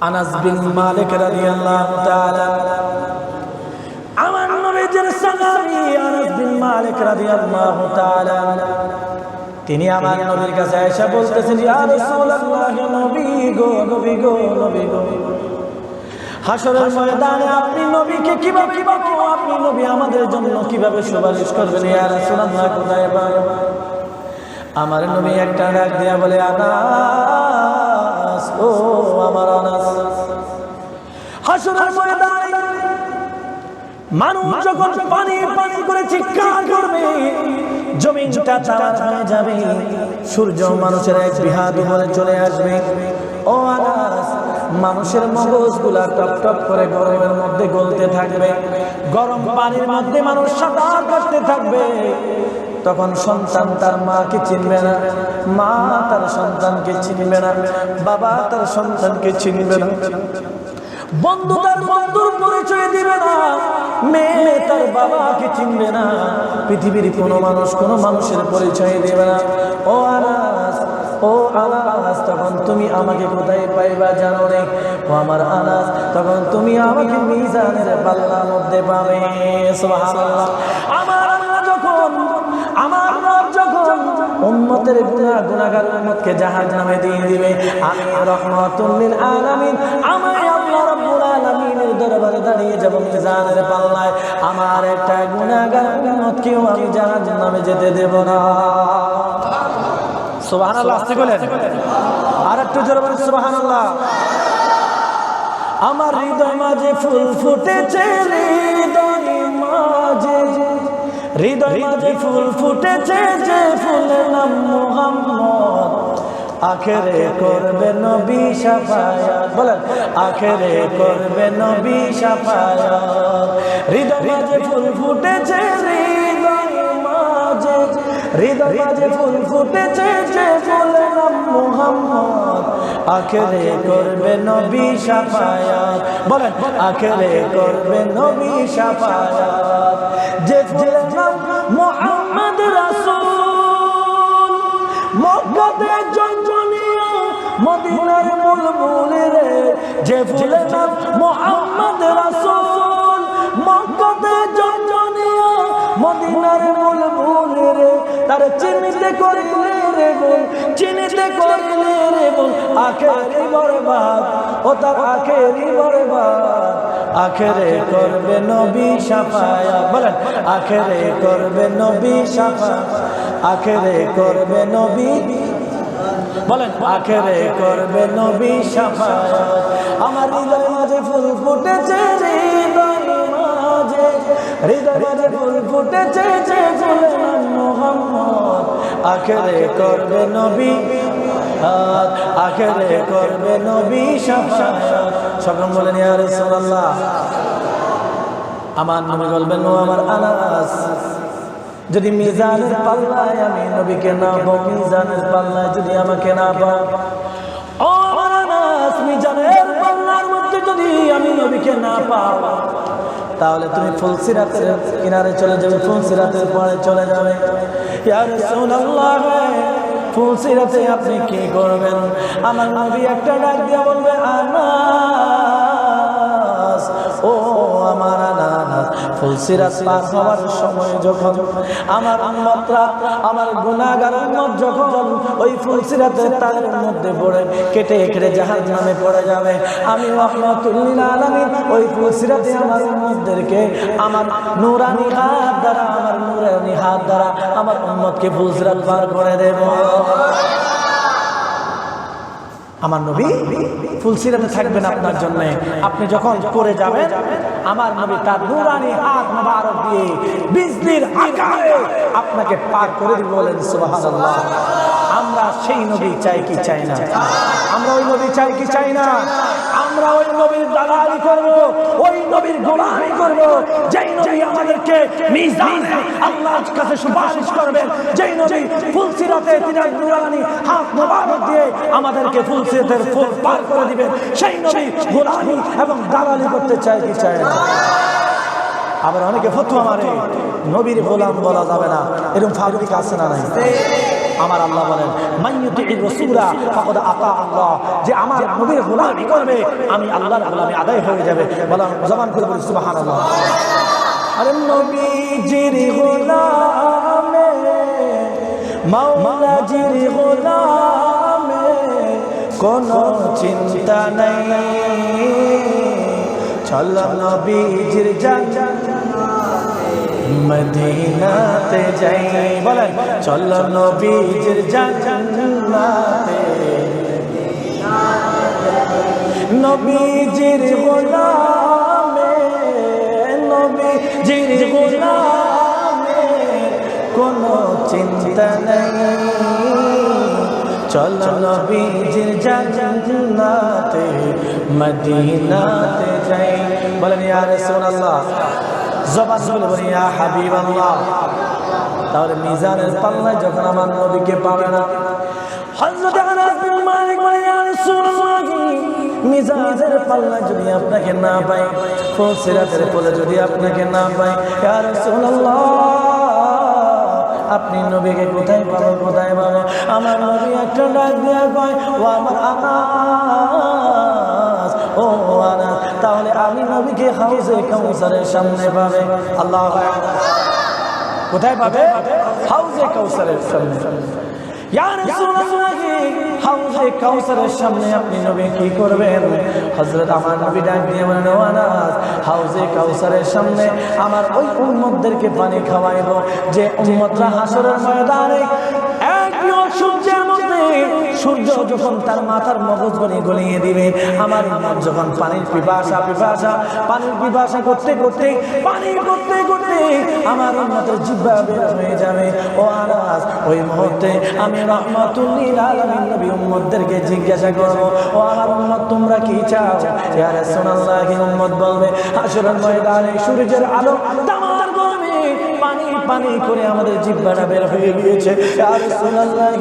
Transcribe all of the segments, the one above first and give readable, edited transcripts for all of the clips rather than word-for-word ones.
আনাস বিন মালিক রাদিয়াল্লাহু তাআলা, আমার নবীজির সাহাবী আনাস বিন মালিক রাদিয়াল্লাহু তাআলা, তিনি আমার নবীর কাছে এসে বলতেছেন, ইয়া রাসূলুল্লাহ, নবী গো, নবী গো, নবী গো, হাসরের ময়দানে আপনি নবীকে কিভাবে পাবো? আপনি নবী আমাদের জন্য কিভাবে সুপারিশ করবেন? ইয়া রাসূলুল্লাহ, কোথায় পাবো? আমার নবী একটা ডাক দিয়া বলে, আনাস, ও আমার আনাস, হাসরের ময়দানে মানুষ যখন পানি পানি করে চিৎকার করবে, জমিনটা তার হয়ে যাবে, সূর্য মানুষের এক বিঘা দূরে চলে আসবে। ও আনাস, মানুষের মগজগুলা টপ টপ করে গরমের মধ্যে গলতে থাকবে, গরম পানির মধ্যে মানুষ সাঁতার কাটতে থাকবে। তখন সন্তান তার মাকে চিনবে না, মা তার সন্তানকে চিনবে না, বাবা তার সন্তানকে চিনবে না, বন্ধু তার বন্ধুর পরিচয় দিবে না, মেয়ে তার বাবাকে চিনবে না, পৃথিবীর কোনো মানুষ কোনো মানুষের পরিচয় দেবে না। ও আনাস, ও আনাস, তখন তুমি আমাকে কোথায় পাইবা জানো রে? ও আমার আনাস, তখন তুমি আমাকে মিজানের পাল্লার মধ্যে পাবে। সুবহানাল্লাহ। আমার আল্লাহ যখন, আমার রব যখন উম্মতের গুনাহগার উম্মতকে জাহান্নামে দিয়ে দিবে, আমি রাহমাতুল লিল আলামিন, আমি আল্লাহ রাব্বুল আলামিনের দরবারে দাঁড়িয়ে যাব মিজানের পাল্লায়, আমার একটা গুনাহগার উম্মতকেও আমি জাহান্নামে যেতে দেব না। সুবহানাল্লাহ। আস্তে বলেন, আর একটু জোরে বলেন সুবহানাল্লাহ। আমার হৃদয় মাঝে ফুল ফুটেছে, হৃদয় মাঝে, হৃদয় মাঝে ফুল ফুটেছে, যে ফুলের নাম মুহাম্মদ, আখেরে করবে নবী শাফায়াত। বলেন, আখেরে করবে নবী শাফায়াত। হৃদয় মাঝে ফুল ফুটেছে, হৃদয় মাঝে, হৃদয় মাঝে ফুল ফুটেছে, যে ফুলের নাম মুহাম্মদ, আখেরে করবে নবী শাফায়াত। বলেন, আখেরে করবে নবী শাফায়াত। যে ফুলের নাম মুহাম্মদ রাসূল, মক্কাতে জন্মনিয়া মদিনার বুলবুল রে, যে ফুলের নাম মুহাম্মদ রাসূল, মক্কাতে জন্মনিয়া মদিনার বুলবুল রে, তার চিনতে করিলে রে বল, চিনতে করিলে রে বল, আখেরি বরবাদ, ও তার আখেরি বরবাদ, আখেরে করবে নবী শাফায়াত। বলেন, আখেরে করবে নবী শাফায়াত, আখেরে করবে নবী, বলেন, আখেরে করবে নবী শাফায়াত। আমার হৃদয় মাঝে ফুল ফুটেছে, হৃদয় মাঝে, হৃদয় মাঝে ফুল ফুটেছে, যে ফুলের নাম মুহাম্মদ, আখেরে করবে নবী, আখেরে করবে নবী শাফায়াত। সকলে বলেন, ইয়া রাসূলুল্লাহ। আমার নবী বলবেন, ও আমার আনাস, যদি মিজানের পাল্লায় আমি নবীকে না পাই, মিজানের পাল্লায় যদি আমাকে না পাই, ও আমার আনাস, মিজানের পাল্লার মধ্যে যদি আমি নবীকে না পাই, তাহলে তুমি ফুলসিরাতের কিনারে চলে যাবে, ফুলসিরাতের পরে চলে যাবে। ইয়া রাসূলুল্লাহ, ফুলসিরাতে আপনি কি করবেন? আমার নবী একটা ডাক দিয়ে বলবে, আনাস, ও আমার আনাস, ফুলসিরাত পার হওয়ার সময় যখন আমার উম্মতরা, আমার গুনাহগার উম্মত যখন ওই ফুলসিরাতের তারের মধ্যে পড়ে কেটে কেটে জাহান্নামে পড়ে যাবে, আমি রাহমাতুল লিল আলামিন ওই ফুলসিরাতে আমার উম্মতদেরকে আমার নূরানি হাত দ্বারা, আমার নূরানি হাত দ্বারা আমার উম্মতকে ফুলসিরাত পার করে দেব। আমার নবী ফুলসিরাতে থাকবেন আপনার জন্য। আপনি যখন পড়ে যাবেন, আমার নবী তার নূরানি হাত মোবারক দিয়ে বিজলির আকারে আপনাকে পার করে দিবেন। বলেন সুবহানাল্লাহ। আমরা সেই নবী চাই কি চাই না? আমরা ওই নবী চাই কি চাই না? আমরা ওই নবীর দালালি করব, ওই নবীর গোলামি করব, যেই নবী আমাদেরকে মিজানে আল্লাহর কাছে সুপারিশ করবেন, যেই নবী ফুলসিরাতে তিনার নূরানি হাত মোবারক দিয়ে আমাদেরকে ফুলসিরাতের ফুল পার করে দিবেন, সেই নবী গোলামি এবং দালালি করতে চাই কি চাই না? আবার অনেকে ফতোয়া মারে নবীর গোলাম বলা যাবে না, এরকম ফারুক আছে না নাই? আমার আল্লাহ বলেন মাইয়ুতির রাসূলা ফাকাদ আতা আল্লাহ, যে আমার নবীর গোলামি করবে আমি আল্লাহর গোলামি আদায় হয়ে যাবে। বলেন জবান করে বলি সুবহানাল্লাহ। আরে নবীজির গোলামে মাওলাজির গোলামে কোনো চিন্তা নাই, চলো নবীজির জান্নাতে মদিনাতে যাই। বলেন চলো নবীজির জান্নাতে, নবীজির গোলামে নবীজির গোলামে কোনো চিন্তা নাই, চলো নবীজির জান্নাতে মদিনাতে যাই। বলেন ইয়া রাসূলুল্লাহ, জবান খুলে বলেন ইয়া হাবিবাল্লাহ। তাহলে মিজানের পাল্লায় যখন আমার নবীকে পাবে না, হযরত আনাস বিন মালিক বলেন ইয়া রাসূলুল্লাহ, মিজানের পাল্লায় যদি আপনাকে না পাই, ফুলসিরাতের কোলে যদি আপনাকে না পাই, ইয়া রাসূলুল্লাহ আপনি নবীকে কোথায় পাবো, কোথায় পাবো? আমার নবী একটা ডাক দিয়া কয়, ও আমার আনাস, ও আনাস, তাহলে আমি নবীকে হাউজে কাউসারের সামনে পাবে। আল্লাহু আকবার। কোথায় পাবে? হাউজে কাউসারের সামনে। ইয়া রাসূলুল্লাহ, হাউজে কাউসারের সামনে আপনি নবী কি করবেন? হযরত আমার নবী ডাক দিয়ে বলেন, ও আনাস, হাউজে কাউসারের সামনে আমার ওই উম্মতদেরকে পানি খাওয়াইব যে উম্মতরা হাসরের ময়দানে এক সূর্যের মধ্যে সূর্য যখন তার মাথার মগজগুলি গলিয়ে দিবে, আমার উম্মত যখন পানির পিপাসা পানির পিপাসা করতে করতে পানি করতে করতে আমার উম্মতের জিহ্বা বের হয়ে যাবে। ও আনাস, ওই মুহূর্তে আমি রাহমাতুল লিল আলামিন নবী উম্মতদেরকে জিজ্ঞাসা করব, ও আমার উম্মত তোমরা কি চাও? ইয়া রাসূলুল্লাহ, উম্মত বলবে হাসরের ময়দানে সূর্যের আলো তামার গরমে পানি পানি করে আমাদের জিহ্বাটা বের হয়ে গিয়েছে, ইয়া রাসূলুল্লাহ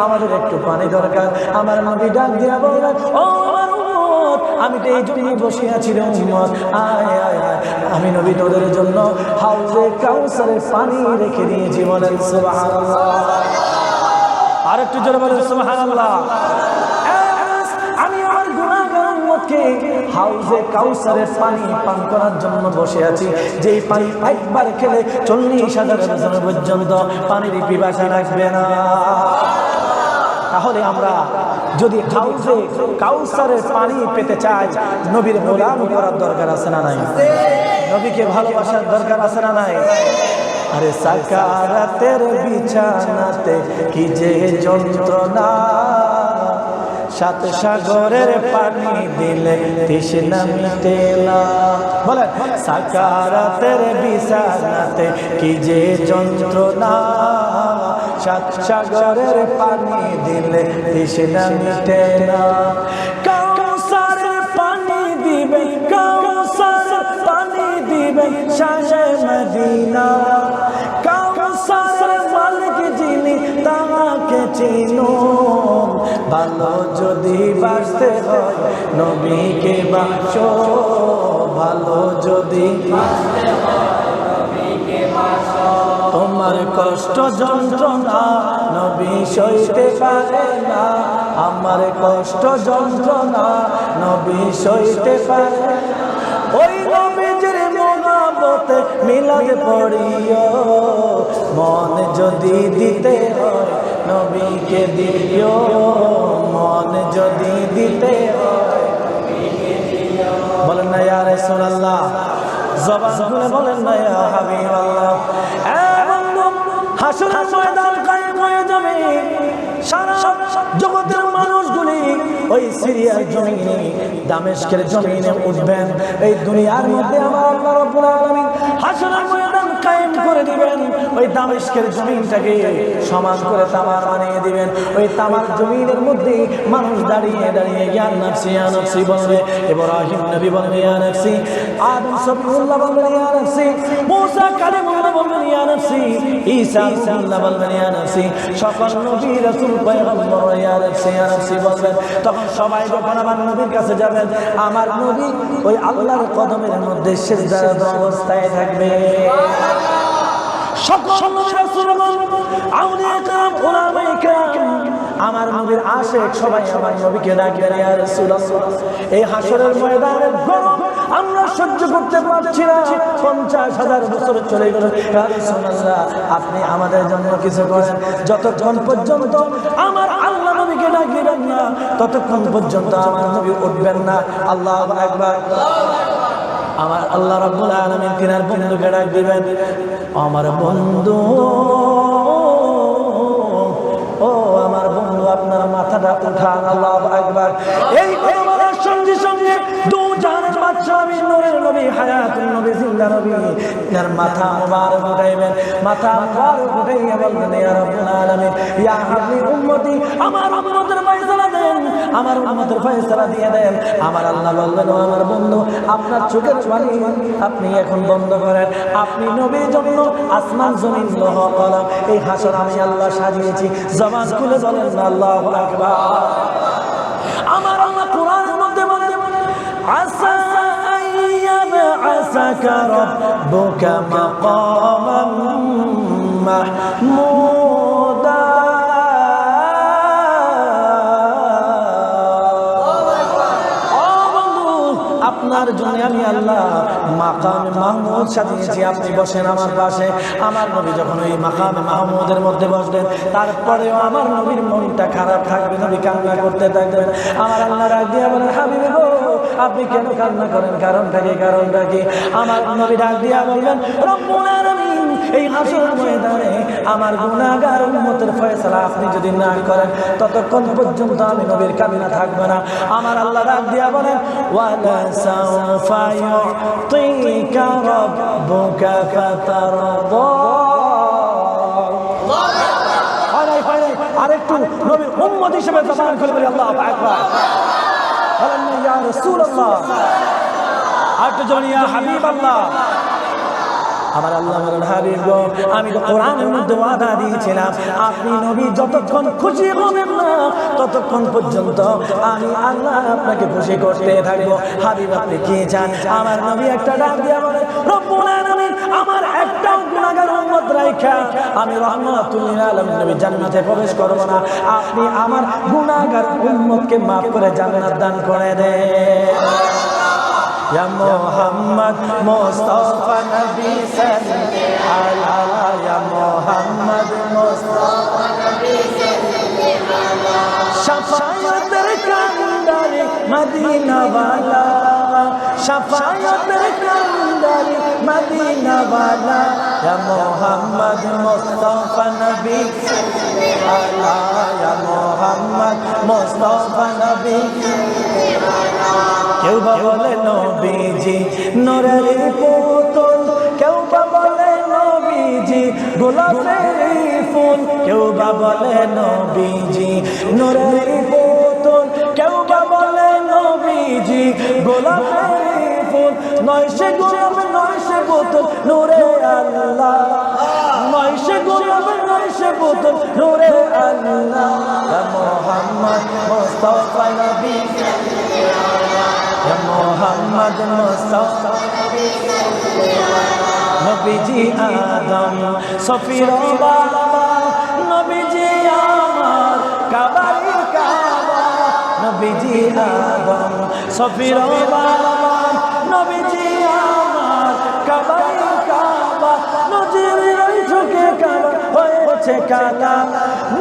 আমাদের একটু পানি দরকার। আমার নবী ডাক দিয়া বললেন, ও আমার উম্মত, আমি তো এই জন্যই বসে আছি রে উম্মত, আয় আয় আয়, আমি নবী তোদের জন্য হাউজে কাউসারে পানি রেখে দিয়েছি। বলেন সুবহানাল্লাহ। আর একটু জোরে বলেন সুবহানাল্লাহ। আমি আমার গুনাহগার উম্মতকে হাউজে কাউসারের পানি পান করার জন্য বসে আছি, যেই পানি একবার খেলে 40,000 বছর পর্যন্ত পানির পিপাসা লাগবে না। তাহলে আমরা যদি হাউজে কাউসারের পানি পেতে চাই, নবীর গোলামি করার দরকার আছে না নাই? নবীকে ভালোবাসার দরকার আছে না নাই? আরে সাকারাতের বিছানাতে কি যে যন্ত্রণা, সাত সাগরের পানি দিলে তৃষ্ণা মিটে না। বলেন সাকারাতের বিছানাতে কি যে যন্ত্রণা, সাত সাগরের পানি দিলে তৃষ্ণা মিটে না। কাউসারের পানি দিবে, কাউসারের পানি দিবে শাহে মদিনা, কাউসারের মালিক যিনি তাকে চিনো, ভালো যদি বাঁচতে হয় নবীকে বাঁচো, ভালো যদি বাঁচতে হয় নবীকে বাঁচো। তোমার কষ্ট যন্ত্রণা নবী সইতে পারে না, আমার কষ্ট যন্ত্রণা নবী সইতে পারে। ওই নবীজির মহব্বতে মিলাদ পড়িও, মন যদি দিতে হয় নবীকে দিও, মন যদি দিতে হয় নবীকে দিও। বলেন না ইয়া রাসূলুল্লাহ, জবান খুলে বলেন না ইয়া হাবিবাল্লাহ। হাসরের ময়দান কায়েম হয়ে যাবে, সারা জগতের মানুষগুলি ওই সিরিয়ার জমিনে দামেস্কের জমিনে উঠবেন। এই দুনিয়ার মধ্যে আমার আল্লাহ রাব্বুল আলামিন হাসরের ময়দান কায়েম করে দিবেন। ওই দামেস্কের জমিনটাকে সমান করে তামার বানিয়ে দিবেন। ওই তামার জমিনের মধ্যে মানুষ দাঁড়িয়ে দাঁড়িয়ে ইয়া নাফসি বলবে, ইব্রাহিম নবী বলবে ইয়া নাফসি, আদম সফিউল্লাহ বলবেন ইয়া নাফসি, মুসা কালিমুল্লাহ বলবেন ইয়া নাফসি, ঈসা রূহুল্লাহ বলবেন ইয়া নাফসি, সকল নবী রাসূল পয়গম্বর ইয়া নাফসি বলবেন। তখন সবাই যখন আমার নবীর কাছে যাবেন, আমার নবী ওই আল্লাহর কদমের মধ্যে সিজদারত অবস্থায় থাকবে। সকল নবী রাসূলগণ, আউলিয়া کرام, উলামায়ে کرام, আমার নবীর আশিক সবাই আমার নবীকে ডাকবেন, ইয়া রাসূলুল্লাহ, এই হাসরের ময়দানের গরম আমরা সহ্য করতে পারছি না, 50,000 বছর চলে গেল, ইয়া রাসূলুল্লাহ আপনি আমাদের জন্য কিছু করেন। যতক্ষণ পর্যন্ত আমার আল্লাহ নবীকে ডাকবেন না, ততক্ষণ পর্যন্ত আমার নবী উঠবেন না। আল্লাহু আকবার। আমার আল্লাহ রাব্বুল আলামিন তিনার বন্ধুকে ডাক দিবেন, আমার বন্ধু, ও আমার বন্ধু, আপনার মাথাটা উঠান। আল্লাহু আকবার। এই বলার সঙ্গে সঙ্গে দু জাহানের বাদশা নবী, নূরের নবী, হায়াতুন নবী, জিন্দা নবী, তার মাথা মুবারক উঠাইবেন, মাথা মুবারক উঠাইয়া বলবেন, ইয়া রাব্বুল আলামিন, ইয়া হাবিব উম্মতি, আমার উম্মতের ফয়সালা দেন, আমার উম্মতের ফয়সালা দিয়ে দেন। আমার আল্লাহ বলবেন, ও আমার বন্ধু, আপনার চোখের পানি আপনি এখন বন্ধ করেন। আপনি নবীর জন্য আসমান জমিন লৌহ কলম এই হাসর আমি আল্লাহ সাজিয়েছি। জবান খুলে বলেন আল্লাহু আকবার। আমার আল্লাহ কোরআনের মধ্যে বলেন, আসা আইয়াবআসাকা রাব্বুকা মাকামান মাহমুদা। আপনার জন্য আমি আল্লাহ মাকাম মাহমুদ সাজিয়েছি, আপনি বসেন আমার পাশে। আমার নবী যখন ওই মাকাম মাহমুদের মধ্যে বসলেন, তারপরেও আমার নবীর মনটা খারাপ থাকবে, নবী কান্না করতে থাকবেন। আমার আল্লাহ রাগ দিয়ে বলেন, হাবিব গো, আপনি কেন কান্না করেন? কারণটা কি? আমার নবী ডাক দিয়া বললেন, রব্বুল আলামিন, এই হাসরের ময়দানে আমার গুনাহগার উম্মতের ফয়সালা আপনি যদি না করেন, ততক্ষণ পর্যন্ত আমি নবীর কান্না থাকবে না। আমার আল্লাহ ডাক দিয়া বলেন, ওয়ালা সাওফা ইউতিকা রাব্বুকা ফাতারদা। আরেকটু নবীর উম্মত হিসেবে জবান খুলে বলি আল্লাহু আকবার। বলেন না ইয়া রাসূলুল্লাহ, আরেকটু জন ইয়া হাবিবাল্লাহ। আমার আল্লাহ বলেন, হাবিব গো, আমি তো কোরআনের মধ্যে ওয়াদা দিয়েছিলাম, আপনি নবী যতক্ষণ খুশি হবেন না, ততক্ষণ পর্যন্ত আমি আল্লাহ আপনাকে খুশি করতে থাকবো। হাবিব আপনি কি চান? আমার নবী একটা ডাক দিয়া বলে, রব্বুল আলামিন, আমার একটা গুনাহগার উম্মত রাইখা আমি রাহমাতুল লিল আলামিন নবী জান্নাতে প্রবেশ করব না, আপনি আমার গুনাহগার উম্মতকে maaf করে জান্নাত দান করে দেন। Ya Muhammad Mustafa Nabi sallallahu ya Muhammad Mustafa Nabi sallallahu shafaat kandari Madina wala shafaat kandari Madina wala ya Muhammad Mustafa Nabi sallallahu ya Muhammad Mustafa Nabi কেউ বা বলে নবীজি নূরের পুতুল, কেউ বা বলে নবীজি গোলাপের ফুল, কেউ বা বলে নবীজি নূরের পুতুল, কেউ বা বলে নবীজি গোলাপের ফুল। নয় সে গোলাপ, নয় সে পুতুল, নূরে আল্লাহ, নয় সে গোলাপ, নয় সে পুতুল, নূরে আল্লাহ। ইয়া মুহাম্মদ মুস্তাফা নবী, মোহাম্মদ মুস্তাফা নবীজি আদম সফির বাবা, নবীজি আমার কাবাই কাবা, নবীজি আদম সফির বাবা, নবীজি আমার কাবাই কাবা, নজির সুখে কাবা হয়েছে কালা,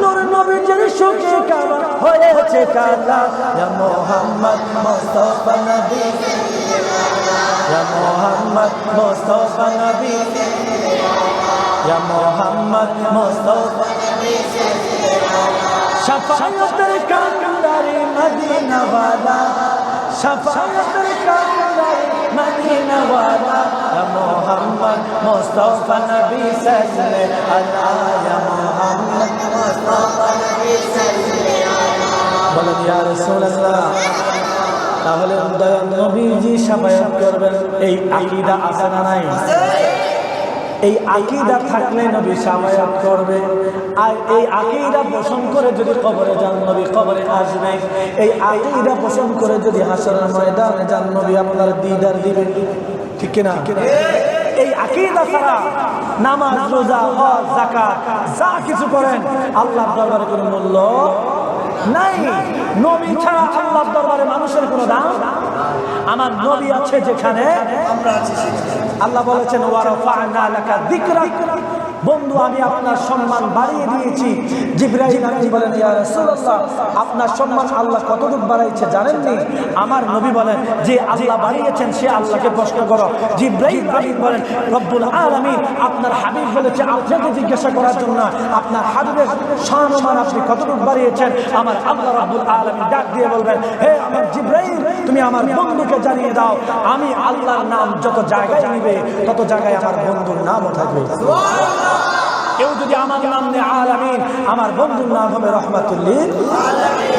নূর নবীজির সুখে কাবা হয়েছে কালা। ইয়া মুহাম্মদ মুস্তাফা নবী, ইয়া মুহাম্মদ মুস্তাফা নবী, ইয়া মুহাম্মদ মুস্তাফা নবী শাফায়াতের কান্দারি মদিনা ওয়ালা, শাফায়াতের কান্দারি মদিনা ওয়ালা। ইয়া মুহাম্মদ মুস্তাফা নবী সাল্লাল্লাহু আলাইহি, ইয়া মুহাম্মদ মুস্তাফা নবী সাল্লাল্লাহু। বলেন ইয়া রাসূলুল্লাহ, তাহলে দয়াল নবীজি শাফায়াত করবেন, এই আকীদা আছে না নাই? এই আকীদা থাকলে নবী শাফায়াত করবে। আর এই আকীদা পোষণ করে যদি কবরে যান, নবী কবরে আসবে। এই আকীদা পোষণ করে যদি হাসরের ময়দানে যান, নবী আপনার দিদার দিবেন, ঠিক কি না? এই আকীদা ছাড়া নামাজ রোজা হজ যাকাত যা কিছু করেন আল্লাহর দরবারে কোনো মূল্য নাই। নবী ছাড়া আল্লাহর দরবারে মানুষের কোনো দাম। আমার নবী আছে যেখানে আমরা আছি সেখানে। আল্লাহ বলেছেন ওয়া রাফা'না লাকা যিকরাক, বন্ধু আমি আপনার সম্মান বাড়িয়ে দিয়েছি। জিবরাইল আমিন বলেন ইয়া রাসূলুল্লাহ আপনার সম্মান আল্লাহ কতটুকু বাড়াইছে জানেননি? আমার নবী বলেন যে আল্লাহ বাড়িয়েছেন সে আল্লাহকে প্রশ্ন করো। জিবরাইল আমিন বলেন রব্বুল আলামিন আপনার হাবিব বলেছে আপনাকে জিজ্ঞাসা করার জন্য আপনার হাবিবের শান ও মান আপনি কতটুকু বাড়িয়েছেন। আমার আল্লাহ রব্বুল আলামিন ডাক দিয়ে বলবেন হে আমার জিবরাইল তুমি আমার বন্ধুকে জানিয়ে দাও আমি আল্লাহর নাম যত জায়গায় নিবে তত জায়গায় আমার বন্ধুর নামও থাকবে। কেউ যদি আমার নাম নেয় আলামিন আমার বন্ধুর নাম হবে রহমাতুল লিল আলামিন।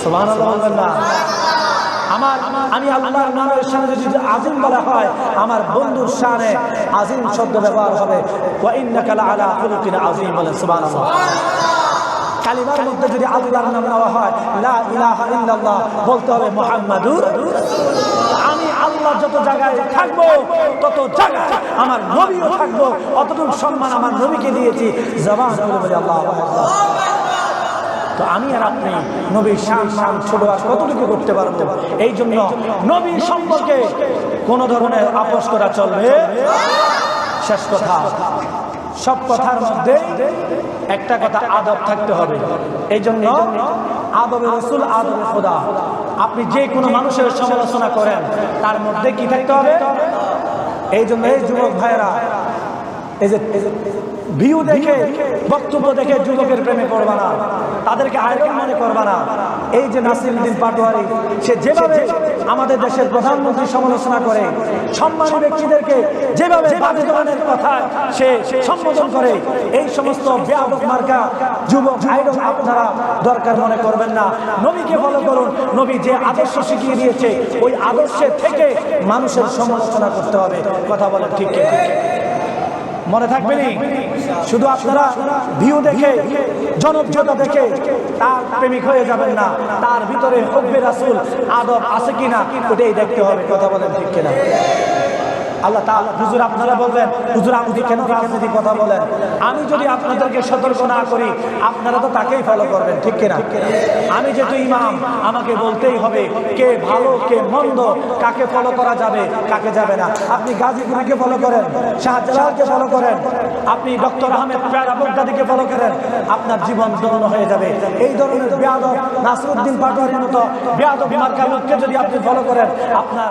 সুবহানাল্লাহ বলবেন না? আমি আল্লাহর নামের শানে যদি আজিম বলা হয় আমার বন্ধুর শানে আজিম শব্দ ব্যবহার হবে ওয়া ইন্নাকা লাআলা খুলুকিন আযীম বলেন সুবহানাল্লাহ। কালিমার মধ্যে যদি আল্লাহর নাম নেওয়া হয় লা ইলাহা ইল্লাল্লাহ বলতে হবে মুহাম্মাদুর রাসূলুল্লাহ। আমি আল্লাহ যত জায়গায় থাকবো তত জায়গায় আমার নবীও থাকবো, অতটুকু সম্মান আমার নবীকে দিয়েছি। জবান খুলে বলি আল্লাহু আকবার। তো আমি আর আপনি নবীর শান মান ছোট আর কতটুকু করতে পারবো? এই জন্য নবীর সম্পর্কে কোন ধরনের আপোষ করা চলবে। শেষ কথা, সব কথার মধ্যে একটা কথা আদব থাকতে হবে। এই জন্য আদবে রাসূল আদবে খোদা। আপনি যে কোনো মানুষের সমালোচনা করেন তার মধ্যে কি থাকতে হবে? এই জন্য এই যুবক ভাইরা এই যে ভিউ দেখে বক্তব্য দেখে যুবকের প্রেমে পড়বা না, তাদেরকে আইডল মনে করবা না। এই যে নাসিরউদ্দিন পাটোয়ারি সে যেভাবে আমাদের দেশের প্রধানমন্ত্রী সমালোচনা করে, সম্মানী ব্যক্তিদেরকে যেভাবে বাজে ধরনের কথা সে সম্বোধন করে, এই সমস্ত বেয়াদব মার্কা যুবক আইডল আপনারা দরকার মনে করবেন না। নবীকে ফলো করুন। নবী যে আদর্শ শিখিয়ে দিয়েছে ওই আদর্শের থেকে মানুষের সমালোচনা করতে হবে। কথা বলেন ঠিক কি? মনে থাকবে নি? শুধু আপনারা ভিউ দেখে জনপ্রিয়তা দেখে তার প্রেমিক হয়ে যাবেন না, তার ভিতরে হুব্বে রাসূল আদব আছে কিনা ওটাই দেখতে হবে। কথা বলেন ঠিক কিনা? আল্লাহ তাআলা হুজুর আপনারা বলবেন হুজুর আপনি কেন রাজনীতি কথা বলেন? আমি যদি আপনাদেরকে সতর্ক না করি আপনারা তো তাকেই ফলো করবেন, ঠিক কিনা? আমি যেহেতু ইমাম আমাকে বলতেই হবে কে ভালো কে মন্দ, কাকে ফলো করা যাবে কাকে যাবে না। আপনি গাজীপুরকে ফলো করেন, শাহজালালকে ফলো করেন, আপনি ডক্টর আহমেদ প্যারা বগদাদিকে ফলো করেন, আপনার জীবন ধন্য হয়ে যাবে। এই ধরনের বেয়াদব নাসিরউদ্দিন পাটোয়ারির মতো বেয়াদব মার্কা লোককে যদি আপনি ফলো করেন আপনার